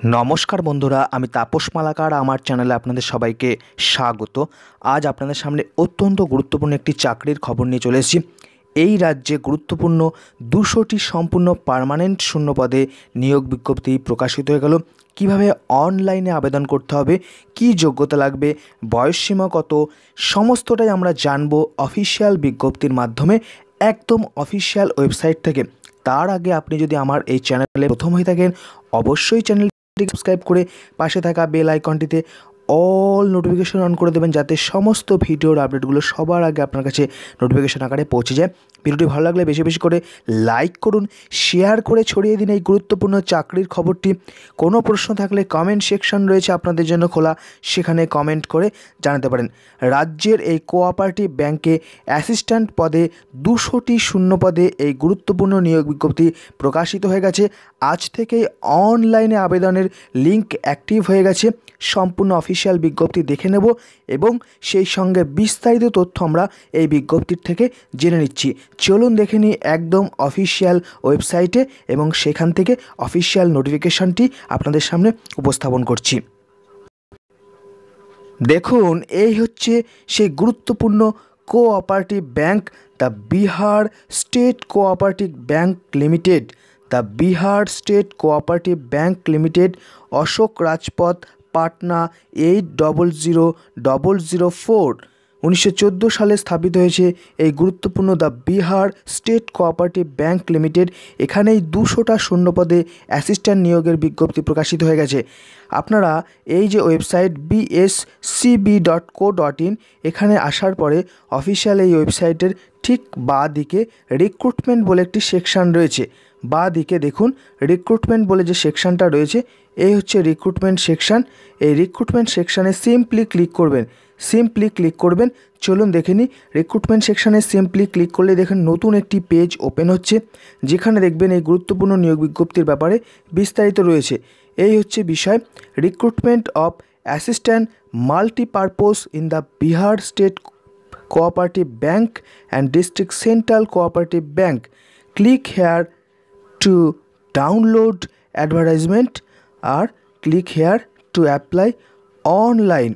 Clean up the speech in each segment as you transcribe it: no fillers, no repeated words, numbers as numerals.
नमस्कार बंधुरा आमी तापस मालाकार आमार चैनेले आपनादेर सबाइके स्वागत। आज आपनादेर सामने अत्यंत गुरुत्वपूर्ण एकटी चाकरिर खबर निये चले एसेछि। এই রাজ্যে গুরুত্বপূর্ণ 200টি সম্পূর্ণ পার্মানেন্ট শূন্য পদে নিয়োগ বিজ্ঞপ্তি প্রকাশিত হয়ে গেল। কিভাবে অনলাইনে আবেদন করতে হবে, কি যোগ্যতা লাগবে, বয়সসীমা কত, সমস্তটাই আমরা জানবো অফিসিয়াল বিজ্ঞপ্তির মাধ্যমে, একদম অফিসিয়াল ওয়েবসাইট থেকে। তার আগে আপনি যদি আমার এই চ্যানেলে প্রথম হয়ে থাকেন অবশ্যই চ্যানেলটি সাবস্ক্রাইব করে পাশে থাকা বেল আইকনটিতে অল নোটিফিকেশন অন করে দেবেন, যাতে সমস্ত ভিডিওর আপডেটগুলো সবার আগে আপনার কাছে নোটিফিকেশন আকারে পৌঁছে যায়। ভিডিওটি ভালো লাগলে বেশি বেশি করে লাইক করুন, শেয়ার করে ছড়িয়ে দিন এই গুরুত্বপূর্ণ চাকরির খবরটি। কোনো প্রশ্ন থাকলে কমেন্ট সেকশন রয়েছে আপনাদের জন্য খোলা, সেখানে কমেন্ট করে জানাতে পারেন। রাজ্যের এই কোঅপারেটিভ ব্যাংকে অ্যাসিস্ট্যান্ট পদে 200টি শূন্য পদে এই গুরুত্বপূর্ণ নিয়োগ বিজ্ঞপ্তি প্রকাশিত হয়ে গেছে। আজ থেকেই অনলাইনে আবেদনের লিঙ্ক অ্যাক্টিভ হয়ে গেছে। সম্পূর্ণ অফিসিয়াল বিজ্ঞপ্তি দেখে নেব এবং সেই সঙ্গে বিস্তারিত তথ্য আমরা এই বিজ্ঞপ্তির থেকে জেনে নিচ্ছি। চলুন দেখে নিই একদম অফিসিয়াল ওয়েবসাইটে এবং সেখান থেকে অফিসিয়াল নোটিফিকেশনটি আপনাদের সামনে উপস্থাপন করছি। দেখুন, এই হচ্ছে সেই গুরুত্বপূর্ণ cooperative bank, the Bihar state cooperative bank limited. The Bihar state cooperative bank limited, Ashok Rajpath, Patna 800004। 1914 সালে স্থাপিত হয়েছে এই গুরুত্বপূর্ণ the Bihar state cooperative bank limited. এখানেই 200টা শূন্যপদে অ্যাসিস্ট্যান্ট নিয়োগের বিজ্ঞপ্তি প্রকাশিত হয়ে গেছে। আপনারা এই যে ওয়েবসাইট bscb.co.in, এখানে আসার পরে অফিসিয়াল এই ওয়েবসাইটের ঠিক বাঁ দিকে রিক্রুটমেন্ট বলে একটি সেকশন রয়েছে। বাঁ দিকে দেখুন রিক্রুটমেন্ট বলে যে সেকশনটা রয়েছে, এই হচ্ছে রিক্রুটমেন্ট সেকশন। এই রিক্রুটমেন্ট সেকশানে সিম্পলি ক্লিক করবেন। চলুন দেখে নিই। রিক্রুটমেন্ট সেকশানে সিম্পলি ক্লিক করলে দেখেন নতুন একটি পেজ ওপেন হচ্ছে, যেখানে দেখবেন এই গুরুত্বপূর্ণ নিয়োগ বিজ্ঞপ্তির ব্যাপারে বিস্তারিত রয়েছে। এই হচ্ছে বিষয়, recruitment of assistant multipurpose in the Bihar state cooperative bank and district central cooperative bank. Click here to download advertisement আর click here to apply online.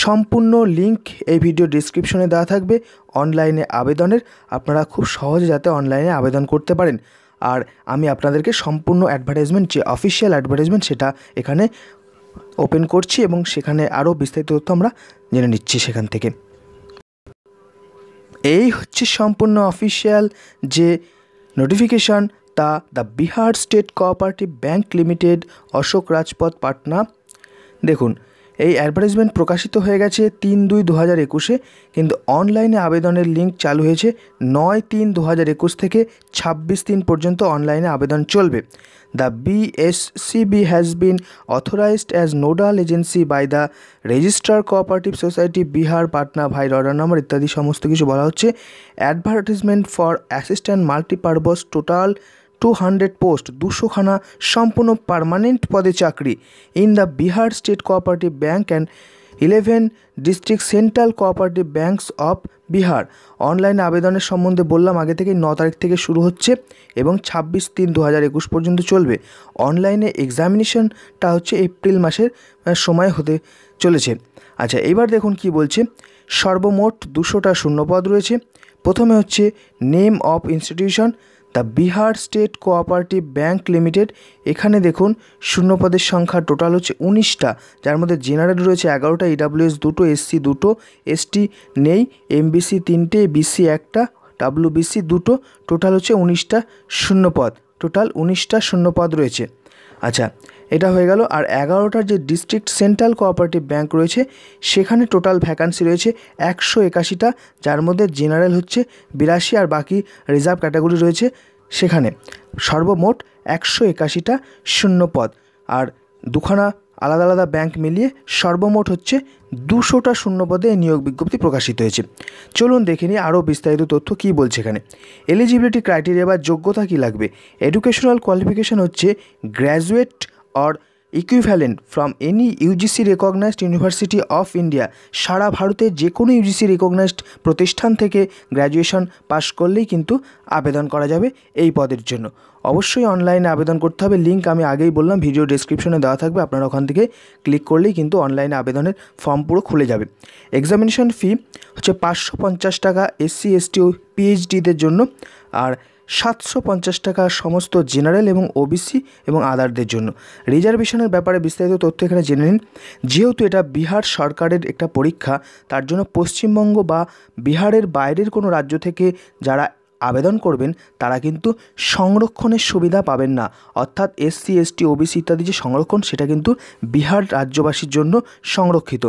সম্পূর্ণ লিঙ্ক এই ভিডিও ডিসক্রিপশনে দেওয়া থাকবে অনলাইনে আবেদনের। আপনারা খুব সহজে যাতে অনলাইনে আবেদন করতে পারেন। আর আমি আপনাদেরকে সম্পূর্ণ অ্যাডভার্টাইজমেন্ট, যে অফিসিয়াল অ্যাডভার্টাইজমেন্ট, সেটা এখানে ওপেন করছি এবং সেখানে আরও বিস্তারিত তথ্য আমরা জেনে নিচ্ছি সেখান থেকে। এই হচ্ছে সম্পূর্ণ অফিসিয়াল যে নোটিফিকেশান, তা the Bihar state cooperative bank limited, Ashok Rajpath, Patna. দেখুন, এই অ্যাডভার্টাইজমেন্ট প্রকাশিত হয়ে গেছে 3/2/2021-এ, কিন্তু অনলাইনে আবেদনের লিঙ্ক চালু হয়েছে 9/3/2021 থেকে 26/3 পর্যন্ত অনলাইনে আবেদন চলবে। The BSCB has been authorized as nodal agency by the registrar cooperative society Bihar, Patna, vide order number ইত্যাদি সমস্ত কিছু বলা হচ্ছে। Advertisement for assistant multipurpose, total 200 post, 200খানা সম্পূর্ণ পার্মানেন্ট পদে চাকরি in the Bihar state cooperative bank and 11 district central cooperative banks of Bihar. অনলাইনে আবেদনের সম্বন্ধে বললাম আগে থেকেই, 9 তারিখ থেকে শুরু হচ্ছে এবং 26/3/2021 পর্যন্ত চলবে। অনলাইনে এক্সামিনেশনটা হচ্ছে এপ্রিল মাসের সময় হতে চলেছে। আচ্ছা, এবার দেখুন কি বলছে। সর্বমোট 200টা শূন্যপদ রয়েছে। প্রথমে হচ্ছে name of institution, the Bihar state cooperative bank limited. এখানে দেখুন শূন্যপদের সংখ্যা টোটাল হচ্ছে 19টা, যার মধ্যে জেনারেল রয়েছে 11টা, ইডাব্লিউএস 2টো, এসসি 2টো, এসটি নেই, এমবিসি 3টে, বিসি 1টা, ডাব্লিউবিসি 2টো, টোটাল হচ্ছে 19টা শূন্যপদ। টোটাল 19টা শূন্যপদ রয়েছে। আচ্ছা, এটা হয়ে গেল। আর 11টার যে ডিস্ট্রিক্ট সেন্ট্রাল কোঅপারেটিভ ব্যাংক রয়েছে, সেখানে টোটাল ভ্যাকান্সি রয়েছে 181টা, যার মধ্যে জেনারেল হচ্ছে 82 আর বাকি রিজার্ভ ক্যাটাগরি রয়েছে সেখানে। সর্বমোট 181টা শূন্যপদ, আর দুখানা আলাদা আলাদা ব্যাংক মিলিয়ে সর্বমোট হচ্ছে 200টা শূন্যপদে নিয়োগ বিজ্ঞপ্তি প্রকাশিত হয়েছে। চলুন দেখে নিই আরও বিস্তারিত তথ্য কী বলছে এখানে। এলিজিবিলিটি ক্রাইটেরিয়া বা যোগ্যতা কী লাগবে। এডুকেশনাল কোয়ালিফিকেশান হচ্ছে graduate or equivalent from any UGC recognized university of India. সারা ভারতে যে কোনো ইউজিসি রেকগনাইজড প্রতিষ্ঠান থেকে গ্র্যাজুয়েশন পাশ করলেই কিন্তু আবেদন করা যাবে এই পদের জন্য। অবশ্যই অনলাইনে আবেদন করতে হবে। লিঙ্ক আমি আগেই বললাম ভিডিও ডেসক্রিপশনে দেওয়া থাকবে, আপনারা ওখান থেকে ক্লিক করলেই কিন্তু অনলাইনে আবেদনের ফর্ম পুরো খুলে যাবে। এক্সামিনেশন ফি হচ্ছে 550 টাকা SC ST ও PhDদের জন্য, আর 750 টাকা সমস্ত জেনারেল এবং OBC এবং আদারদের জন্য। রিজার্ভেশনের ব্যাপারে বিস্তারিত তথ্য এখানে জেনে নিন। যেহেতু এটা বিহার সরকারের একটা পরীক্ষা, তার জন্য পশ্চিমবঙ্গ বা বিহারের বাইরের কোনো রাজ্য থেকে যারা আবেদন করবেন তারা কিন্তু সংরক্ষণের সুবিধা পাবেন না, অর্থাৎ SC ST OBC ইত্যাদি যে সংরক্ষণ সেটা কিন্তু বিহার রাজ্যবাসীর জন্য সংরক্ষিত।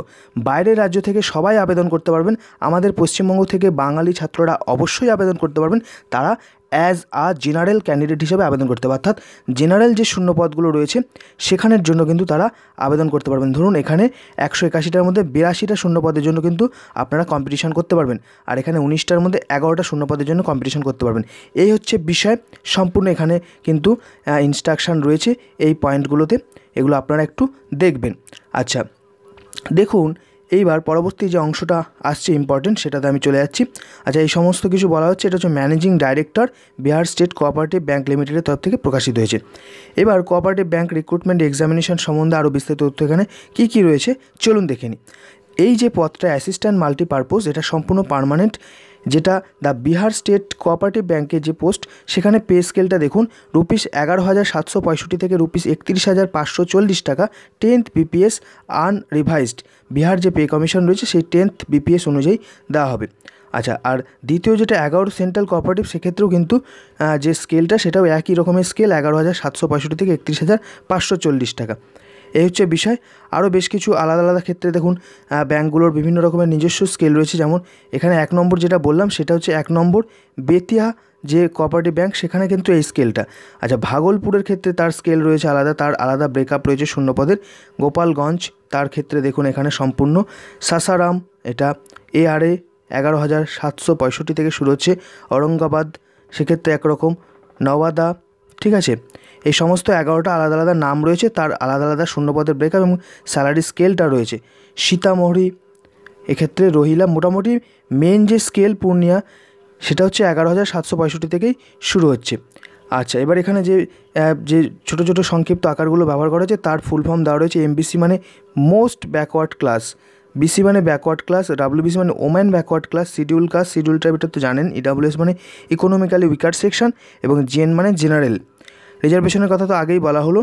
বাইরের রাজ্য থেকে সবাই আবেদন করতে পারবেন, আমাদের পশ্চিমবঙ্গ থেকে বাঙালি ছাত্ররা অবশ্যই আবেদন করতে পারবেন। তারা অ্যাজ জেনারেল ক্যান্ডিডেট হিসেবে আবেদন করতে পারবে, অর্থাৎ জেনারেল যে শূন্যপদগুলো রয়েছে সেখানের জন্য কিন্তু তারা আবেদন করতে পারবেন। ধরুন এখানে 181টার মধ্যে 82টা শূন্যপদের জন্য কিন্তু আপনারা কম্পিটিশন করতে পারবেন, আর এখানে 19টার মধ্যে 11টা শূন্যপদের জন্য কম্পিটিশন করতে পারবেন। এই হচ্ছে বিষয়, সম্পূর্ণ এখানে কিন্তু ইনস্ট্রাকশান রয়েছে এই পয়েন্টগুলোতে, এগুলো আপনারা একটু দেখবেন। আচ্ছা দেখুন, এইবার পরবর্তী যে অংশটা আসছে ইম্পর্টেন্ট, সেটাতে আমি চলে যাচ্ছি। আচ্ছা, এই সমস্ত কিছু বলা হচ্ছে, এটা হচ্ছে managing director Bihar state cooperative bank লিমিটেডের তরফ থেকে প্রকাশিত হয়েছে। এবার কোঅপারেটিভ ব্যাংক রিক্রুটমেন্ট এক্সামিনেশন সম্বন্ধে আরও বিস্তারিত তথ্য এখানে কী রয়েছে চলুন দেখে নিই। এই যে পদটা অ্যাসিস্ট্যান্ট মাল্টিপারপোজ, এটা সম্পূর্ণ পার্মানেন্ট, যেটা দ্য বিহার স্টেট কোঅপারেটিভ ব্যাংকের যে পোস্ট, সেখানে পে স্কেলটা দেখুন, ₹11,765 থেকে ₹31,540 টাকা 10th BPS আনরিভাইজড বিহার যে পে কমিশন রয়েছে সেই 10th BPS অনুযায়ী দেওয়া হবে। আচ্ছা, আর দ্বিতীয় যেটা 11 সেন্ট্রাল কোঅপারেটিভ, সেক্ষেত্রেও কিন্তু যে স্কেলটা সেটাও একই রকমের স্কেল, 11,765 থেকে 31,540 টাকা। এই হচ্ছে বিষয়। আরও বেশ কিছু আলাদা আলাদা ক্ষেত্রে দেখুন ব্যাঙ্কগুলোর বিভিন্ন রকমের নিজস্ব স্কেল রয়েছে। যেমন এখানে 1 নম্বর যেটা বললাম সেটা হচ্ছে 1 নম্বর বেতিয়া যে কোঅপারেটিভ ব্যাঙ্ক, সেখানে কিন্তু এই স্কেলটা। আচ্ছা, ভাগলপুরের ক্ষেত্রে তার স্কেল রয়েছে আলাদা, তার আলাদা ব্রেকআপ রয়েছে শূন্যপদের। গোপালগঞ্জ তার ক্ষেত্রে দেখুন এখানে সম্পূর্ণ। সাসারাম এটা ARA 11,765 থেকে শুরু হচ্ছে। ঔরঙ্গাবাদ সেক্ষেত্রে একরকম। নওয়াদা, ঠিক আছে, এই সমস্ত 11টা আলাদা আলাদা নাম রয়েছে, তার আলাদা আলাদা শূন্যপদের ব্রেকআপ এবং স্যালারি স্কেলটা রয়েছে। সীতামঢ়ি এক্ষেত্রে রহিলা, মোটামুটি মেন যে স্কেল পূর্ণিয়া সেটা হচ্ছে 11,765 থেকেই শুরু হচ্ছে। আচ্ছা, এবার এখানে যে ছোটো ছোটো সংক্ষিপ্ত আকারগুলো ব্যবহার করা হয়েছে তার ফুল ফর্ম দেওয়া রয়েছে। MBC মানে মোস্ট ব্যাকওয়ার্ড ক্লাস, BC মানে ব্যাকওয়ার্ড ক্লাস, WBC মানে woman backward class, schedule caste, schedule tribe এটা তো জানেন, EWS মানে ইকোনমিক্যালি উইকার সেকশন, এবং GN মানে জেনারেল। রিজার্ভেশনের কথা তো আগেই বলা হলো।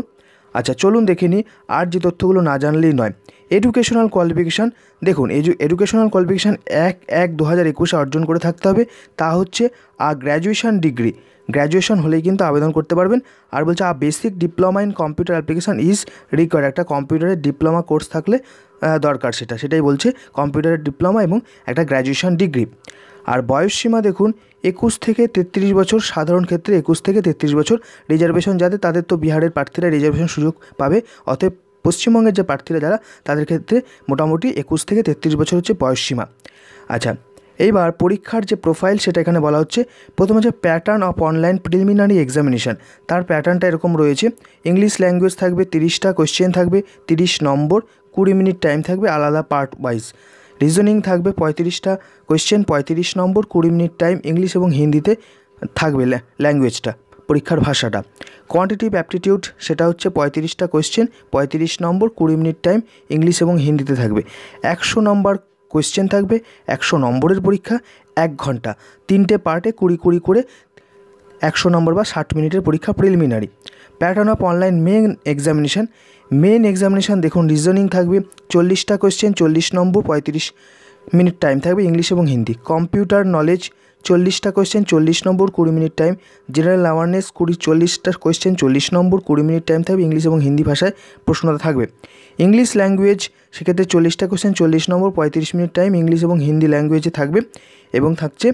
আচ্ছা চলুন দেখে নিই আর যে তথ্যগুলো না জানলেই নয়। এডুকেশনাল কোয়ালিফিকেশান দেখুন, এডুকেশনাল কোয়ালিফিকেশান 1/1/2021 অর্জন করে থাকতে হবে, তা হচ্ছে গ্র্যাজুয়েশন ডিগ্রি। গ্র্যাজুয়েশন হলেই কিন্তু আবেদন করতে পারবেন। আর বলছে basic diploma in computer application is required, একটা কম্পিউটারের ডিপ্লোমা কোর্স থাকলে দরকার, সেটাই বলছে, কম্পিউটারের ডিপ্লোমা এবং একটা গ্র্যাজুয়েশন ডিগ্রি। আর বয়সসীমা দেখুন 21 থেকে 33 বছর, সাধারণ ক্ষেত্রে 21 থেকে 33 বছর। রিজার্ভেশন যাদের, তাদের তো বিহারের প্রার্থীরা রিজার্ভেশন সুযোগ পাবে, অতএব পশ্চিমবঙ্গের যে প্রার্থীরা যারা, তাদের ক্ষেত্রে মোটামুটি 21 থেকে 33 বছর হচ্ছে বয়সসীমা। আচ্ছা, এইবার পরীক্ষার যে প্রোফাইল সেটা এখানে বলা হচ্ছে। প্রথমে হচ্ছে pattern of online preliminary examination, তার প্যাটার্নটা এরকম রয়েছে। ইংলিশ ল্যাঙ্গুয়েজ থাকবে 30টা কোয়েশ্চেন থাকবে, 30 নম্বর, 20 মিনিট টাইম থাকবে আলাদা পার্ট ওয়াইজ। রিজনিং থাকবে 35টা কোয়েশ্চেন, 35 নম্বর, 20 মিনিট টাইম, ইংলিশ এবং হিন্দিতে থাকবে ল্যাঙ্গুয়েজটা, পরীক্ষার ভাষাটা। কোয়ান্টিটিভ অ্যাপটিটিউড সেটা হচ্ছে 35টা কোয়েশ্চেন, 35 নম্বর, 20 মিনিট টাইম, ইংলিশ এবং হিন্দিতে থাকবে। 100 নম্বর কোয়েশ্চেন থাকবে, 100 নম্বরের পরীক্ষা, 1 ঘন্টা, 3টে পার্টে 20 করে 100 নম্বর বা 60 মিনিটের পরীক্ষা preliminary. Pattern of online main examination দেখুন, রিজনিং থাকবে 40টা কোয়েশ্চেন, 40 নম্বর, 35 মিনিট টাইম থাকবে, ইংলিশ এবং হিন্দি। কম্পিউটার নলেজ 40টা question, 40 number, 20 minute time. General awareness 40টা কোয়েশ্চেন, 40 নম্বর, 20 মিনিট টাইম থাকবে, ইংলিশ এবং হিন্দি ভাষায় প্রশ্নটা থাকবে। ইংলিশ ল্যাঙ্গুয়েজ সেক্ষেত্রে 40টা question, 40 number, 35 minute time, English এবং হিন্দি ল্যাঙ্গুয়েজে থাকবে। এবং থাকছে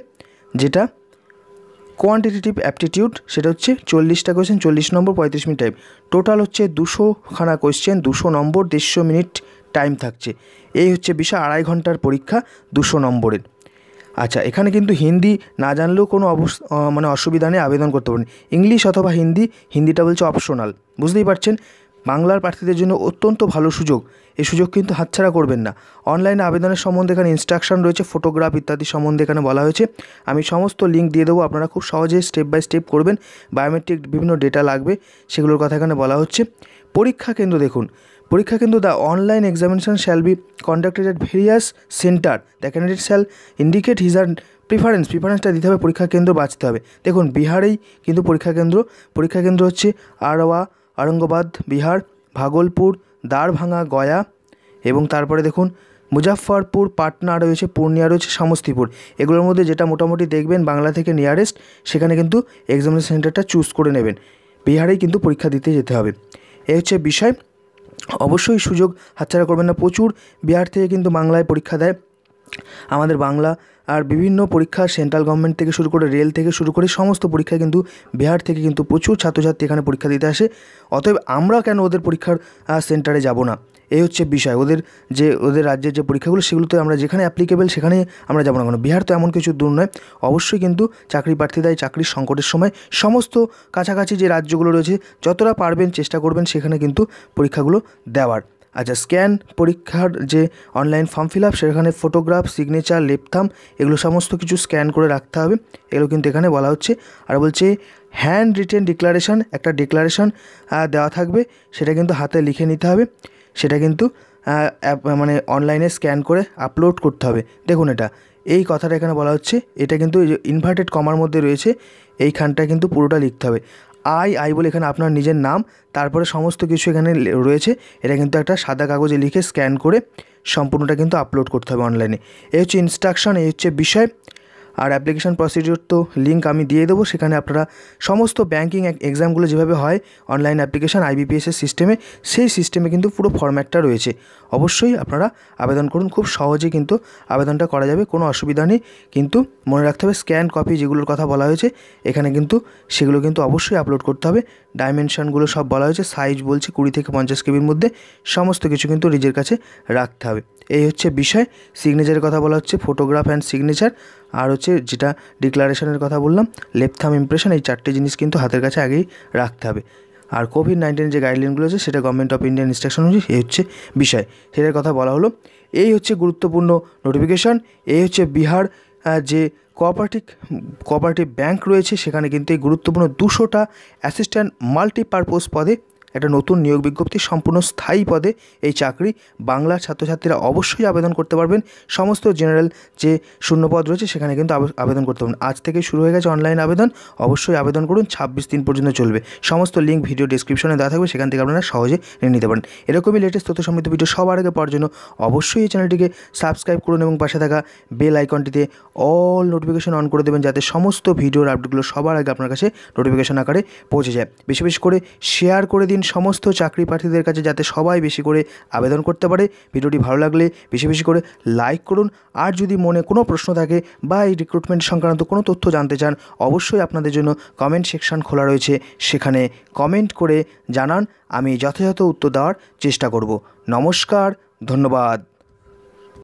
যেটা কোয়ান্টিটেটিভ অ্যাপটিটিউড, সেটা হচ্ছে 40টা question, 40 number, 35 minute time. Total হচ্ছে 200খানা কোয়েশ্চেন, 200 নম্বর, 150 মিনিট টাইম থাকছে। এই হচ্ছে বিষয়, 2.5 ঘন্টার পরীক্ষা 200 নম্বরের। আচ্ছা, এখানে কিন্তু হিন্দি না জানলেও কোনো অসুবিধা নেই, আবেদন করতে পারেন। ইংলিশ অথবা হিন্দিটা বলছে অপশনাল, বুঝতেই পারছেন। বাংলার প্রার্থীদের জন্য অত্যন্ত ভালো সুযোগ। এই সুযোগ কিন্তু হাতছাড়া করবেন না। অনলাইনে আবেদনের সম্বন্ধে এখানে ইনস্ট্রাকশন রয়েছে, ফটোগ্রাফ ইত্যাদি সম্বন্ধে এখানে বলা হয়েছে। আমি সমস্ত লিঙ্ক দিয়ে দেবো, আপনারা খুব সহজে স্টেপ বাই স্টেপ করবেন। বায়োমেট্রিক বিভিন্ন ডেটা লাগবে, সেগুলোর কথা এখানে বলা হচ্ছে। পরীক্ষা কেন্দ্র দেখুন, পরীক্ষা কেন্দ্র the online examination shall be conducted at various center, the candidate shall indicate his or প্রিফারেন্সটা দিতে হবে, পরীক্ষা কেন্দ্র বাঁচতে হবে। দেখুন বিহারেই কিন্তু পরীক্ষা কেন্দ্র হচ্ছে আরওয়া, আরঙ্গাবাদ বিহার, ভাগলপুর, দারভাঙ্গা গয়া, এবং তারপরে দেখুন মুজাফফরপুর, পাটনা রয়েছে, পূর্ণিয়া রয়েছে, সমস্তিপুর। এগুলোর মধ্যে যেটা মোটামুটি দেখবেন বাংলা থেকে নিয়ারেস্ট, সেখানে কিন্তু এক্সামিনেশন সেন্টারটা চুজ করে নেবেন। বিহারেই কিন্তু পরীক্ষা দিতে যেতে হবে, এই হচ্ছে বিষয়। অবশ্যই সুযোগ হাতছাড়া করবেন না। প্রচুর বিহার থেকে কিন্তু বাংলায় পরীক্ষা দেয়। আমাদের বাংলা আর বিভিন্ন পরীক্ষা সেন্ট্রাল গভর্নমেন্ট থেকে শুরু করে রেল থেকে শুরু করে সমস্ত পরীক্ষা কিন্তু বিহার থেকে কিন্তু প্রচুর ছাত্রছাত্রী এখানে পরীক্ষা দিতে আসে। অতএব আমরা কেন ওদের পরীক্ষার সেন্টারে যাব না, এই হচ্ছে বিষয়। ওদের রাজ্যের যে পরীক্ষাগুলো সেগুলোতে আমরা যেখানে অ্যাপ্লিকেবল সেখানে আমরা যাবো না কেন। বিহার তো এমন কিছু দূর নয়। অবশ্যই কিন্তু চাকরি প্রার্থীরা চাকরির সংকটের সময় সমস্ত কাছাকাছি যে রাজ্যগুলো রয়েছে যতটা পারবেন চেষ্টা করবেন সেখানে কিন্তু পরীক্ষাগুলো দেওয়ার। আচ্ছা, স্ক্যান পরীক্ষার যে অনলাইন ফর্ম ফিল আপ, সেখানে ফটোগ্রাফ, সিগনেচার, লেপথাম এগুলো সমস্ত কিছু স্ক্যান করে রাখতে হবে, এগুলো কিন্তু এখানে বলা হচ্ছে। আর বলছে হ্যান্ড রিটেন ডিক্লারেশন, একটা ডিক্লারেশন দেওয়া থাকবে, সেটা কিন্তু হাতে লিখে নিতে হবে, সেটা কিন্তু মানে অনলাইনে স্ক্যান করে আপলোড করতে হবে। দেখুন এই কথাটা এখানে বলা হচ্ছে, এটা কিন্তু ইনভার্টেড কমার মধ্যে রয়েছে, এইখানটা কিন্তু পুরোটা লিখতে হবে। আই বলে এখানে আপনার নিজের নাম, তারপরে সমস্ত কিছু এখানে রয়েছে। এটা কিন্তু একটা সাদা কাগজে লিখে স্ক্যান করে সম্পূর্ণটা কিন্তু আপলোড করতে হবে অনলাইনে। এই হচ্ছে ইনস্ট্রাকশন, এই হচ্ছে বিষয়। আর অ্যাপ্লিকেশন প্রসিডিওর তো লিঙ্ক আমি দিয়ে দেবো, সেখানে আপনারা সমস্ত ব্যাঙ্কিং এক্সামগুলো যেভাবে হয় অনলাইন অ্যাপ্লিকেশান IBPS-এর সিস্টেমে, সেই সিস্টেমে কিন্তু পুরো ফরম্যাটটা রয়েছে। অবশ্যই আপনারা আবেদন করুন, খুব সহজে কিন্তু আবেদনটা করা যাবে, কোনো অসুবিধা নেই। কিন্তু মনে রাখতে হবে স্ক্যান কপি যেগুলোর কথা বলা হয়েছে এখানে কিন্তু সেগুলো কিন্তু অবশ্যই আপলোড করতে হবে। ডাইমেনশনগুলো সব বলা হয়েছে, সাইজ বলছে 20 থেকে 50 কেবির মধ্যে, সমস্ত কিছু কিন্তু নিজের কাছে রাখতে হবে। এই হচ্ছে বিষয়। সিগনেচারের কথা বলা হচ্ছে, ফটোগ্রাফ অ্যান্ড সিগনেচার, আর হচ্ছে যেটা ডিক্লারেশনের কথা বললাম লেপথাম ইমপ্রেশন, এই 4টে জিনিস কিন্তু হাতের কাছে আগেই রাখতে হবে। আর কোভিড-19 যে গাইডলাইনগুলো আছে সেটা গভর্নমেন্ট অফ ইন্ডিয়ান ইনস্ট্রাকশন অনুযায়ী এই হচ্ছে বিষয়, সেটার কথা বলা হলো। এই হচ্ছে গুরুত্বপূর্ণ নোটিফিকেশন। এই হচ্ছে বিহার যে কোঅপারেটিভ ব্যাংক রয়েছে, সেখানে কিন্তু এই গুরুত্বপূর্ণ 200টা অ্যাসিস্ট্যান্ট মাল্টিপারপোজ পদে একটা নতুন নিয়োগ বিজ্ঞপ্তি, সম্পূর্ণ স্থায়ী পদে এই চাকরি। বাংলার ছাত্রছাত্রীরা অবশ্যই আবেদন করতে পারবেন। সমস্ত জেনারেল যে শূন্যপদ রয়েছে সেখানে কিন্তু আবেদন করতে পারবেন। আজ থেকে শুরু হয়ে গেছে অনলাইন আবেদন, অবশ্যই আবেদন করুন। 26 দিন পর্যন্ত চলবে। সমস্ত লিঙ্ক ভিডিও ডেসক্রিপশনে দেওয়া থাকবে, সেখান থেকে আপনারা সহজে নিয়ে নিতে পারেন। এরকমই লেটেস্ট তথ্য সমৃদ্ধ ভিডিও সবার আগে পাওয়ার জন্য অবশ্যই এই চ্যানেলটিকে সাবস্ক্রাইব করুন এবং পাশে থাকা বেল আইকনটিতে অল নোটিফিকেশন অন করে দেবেন, যাতে সমস্ত ভিডিওর আপডেটগুলো সবার আগে আপনার কাছে নোটিফিকেশন আকারে পৌঁছে যায়। বেশি বেশি করে শেয়ার করে দিন সমস্ত চাকরি প্রার্থীদের কাছে, যাতে সবাই বেশি করে আবেদন করতে পারে। ভিডিওটি ভালো লাগলে বেশি বেশি করে লাইক করুন। আর যদি মনে কোনো প্রশ্ন থাকে বা এই রিক্রুটমেন্ট সংক্রান্ত কোনো তথ্য জানতে চান, অবশ্যই আপনাদের জন্য কমেন্ট সেকশন খোলা রয়েছে, সেখানে কমেন্ট করে জানান, আমি যথাযথ উত্তর দেওয়ার চেষ্টা করব। নমস্কার, ধন্যবাদ।